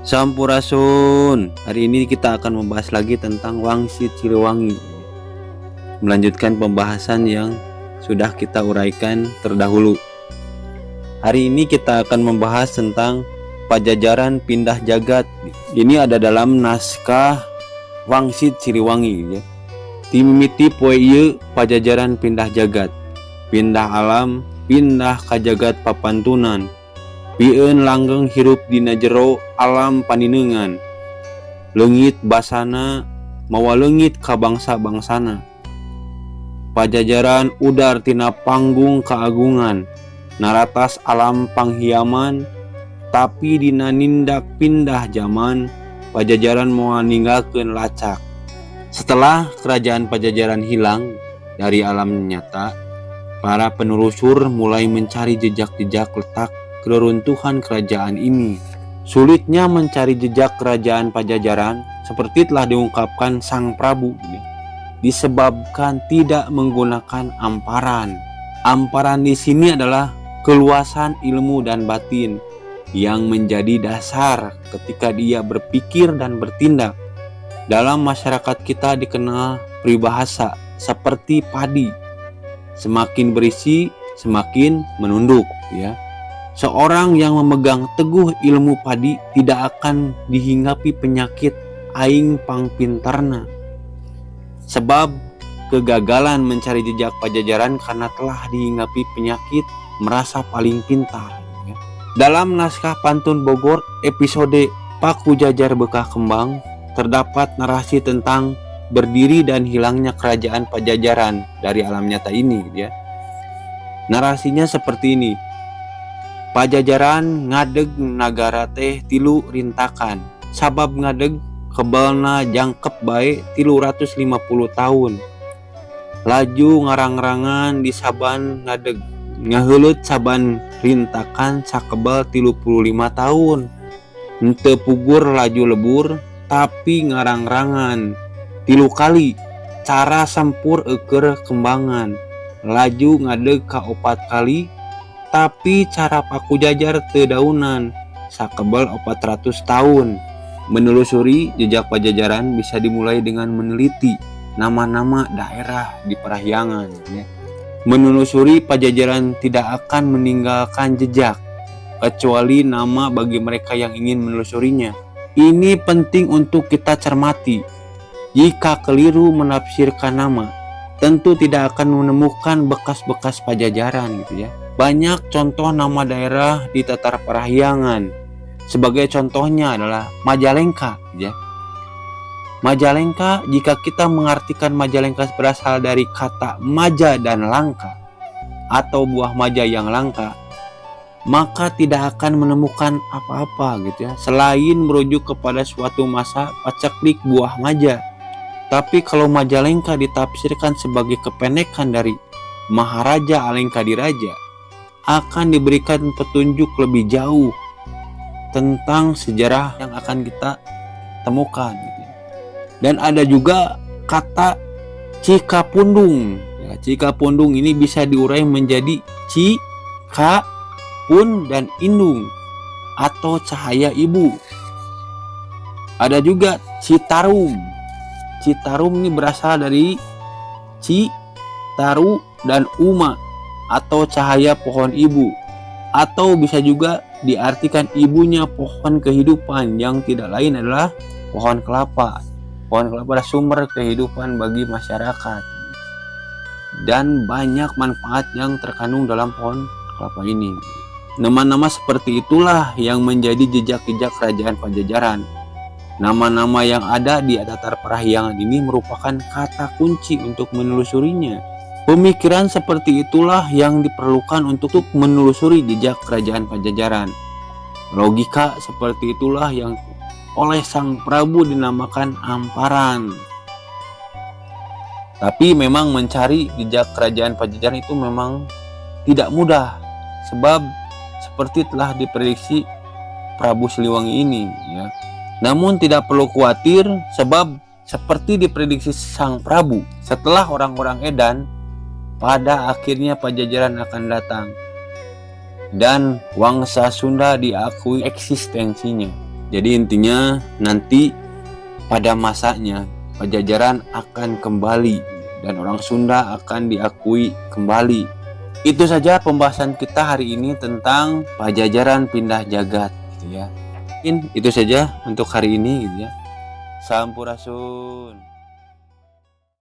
Sampurasun. Hari ini kita akan membahas lagi tentang Wangsit Siliwangi. Melanjutkan pembahasan yang sudah kita uraikan terdahulu. Hari ini kita akan membahas tentang Pajajaran Pindah Jagat. Ini ada dalam naskah Wangsit Siliwangi ya. Timimiti poe ieu Pajajaran pindah jagat. Pindah alam, pindah ka jagat papantunan. Pieun langgeng hirup dina jero alam paninengan. Leungit basana mawa leungit ka bangsa-bangsana. Pajajaran udar tina panggung keagungan. Naratas alam panghiaman, tapi dina nindak pindah zaman, Pajajaran moal ninggalkeun lacak. Setelah kerajaan Pajajaran hilang dari alam nyata, para penelusur mulai mencari jejak-jejak letak keruntuhan kerajaan ini. Sulitnya mencari jejak kerajaan Pajajaran seperti telah diungkapkan Sang Prabu disebabkan tidak menggunakan amparan. Amparan di sini adalah keluasan ilmu dan batin yang menjadi dasar ketika dia berpikir dan bertindak. Dalam masyarakat kita dikenal peribahasa seperti padi, semakin berisi semakin menunduk ya. Seorang yang memegang teguh ilmu padi tidak akan dihinggapi penyakit aing pangpintarna. Sebab kegagalan mencari jejak Pajajaran karena telah dihinggapi penyakit merasa paling pintar. Ya. Dalam naskah Pantun Bogor episode Paku Jajar Bekah Kembang terdapat narasi tentang berdiri dan hilangnya kerajaan Pajajaran dari alam nyata ini. Ya. Narasinya seperti ini. Pajajaran ngadeg nagara teh tilu rintakan. Sabab ngadeg kebelna jangkep bae 350 tahun. Laju ngarang-rangan di saban ngadeg. Ngaheuleut saban rintakan sakebal 35 tahun. Henteu pugur laju lebur tapi ngarang-rangan. 3 kali cara sampur eukeur kembangan. Laju ngadeg ka 4 kali tapi cara Paku Jajar teu daunan sakebal 400 tahun. Menelusuri jejak Pajajaran bisa dimulai dengan meneliti nama-nama daerah di Parahyangan ya. Menelusuri Pajajaran tidak akan meninggalkan jejak kecuali nama bagi mereka yang ingin menelusurinya. Ini penting untuk kita cermati. Jika keliru menafsirkan nama, tentu tidak akan menemukan bekas-bekas Pajajaran gitu ya. Banyak contoh nama daerah di Tatar Parahyangan. Sebagai contohnya adalah Majalengka ya. Majalengka, jika kita mengartikan Majalengka berasal dari kata maja dan langka atau buah maja yang langka, maka tidak akan menemukan apa-apa gitu ya selain merujuk kepada suatu masa paceklik buah maja. Tapi kalau Majalengka ditafsirkan sebagai kependekan dari Maharaja Alengka Diraja, akan diberikan petunjuk lebih jauh tentang sejarah yang akan kita temukan. Dan ada juga kata Cikapundung. Ya, Cikapundung ini bisa diurai menjadi Cika, Pun, dan Indung atau cahaya ibu. Ada juga Citarum. Citarum ini berasal dari Citaru dan Uma atau cahaya pohon ibu, atau bisa juga diartikan ibunya pohon kehidupan yang tidak lain adalah pohon kelapa. Pohon kelapa adalah sumber kehidupan bagi masyarakat dan banyak manfaat yang terkandung dalam pohon kelapa ini. Nama-nama seperti itulah yang menjadi jejak-jejak kerajaan Pajajaran. Nama-nama yang ada di Tatar Parahyangan ini merupakan kata kunci untuk menelusurinya. Pemikiran seperti itulah yang diperlukan untuk menelusuri jejak kerajaan Pajajaran. Logika seperti itulah yang oleh Sang Prabu dinamakan amparan. Tapi memang mencari jejak kerajaan Pajajaran itu memang tidak mudah, sebab seperti telah diprediksi Prabu Siliwangi ini ya. Namun tidak perlu khawatir, sebab seperti diprediksi Sang Prabu, setelah orang-orang edan, pada akhirnya Pajajaran akan datang dan Wangsa Sunda diakui eksistensinya. Jadi intinya nanti pada masanya Pajajaran akan kembali dan orang Sunda akan diakui kembali. Itu saja pembahasan kita hari ini tentang Pajajaran pindah jagat gitu ya. Mungkin itu saja untuk hari ini gitu ya. Sampurasun.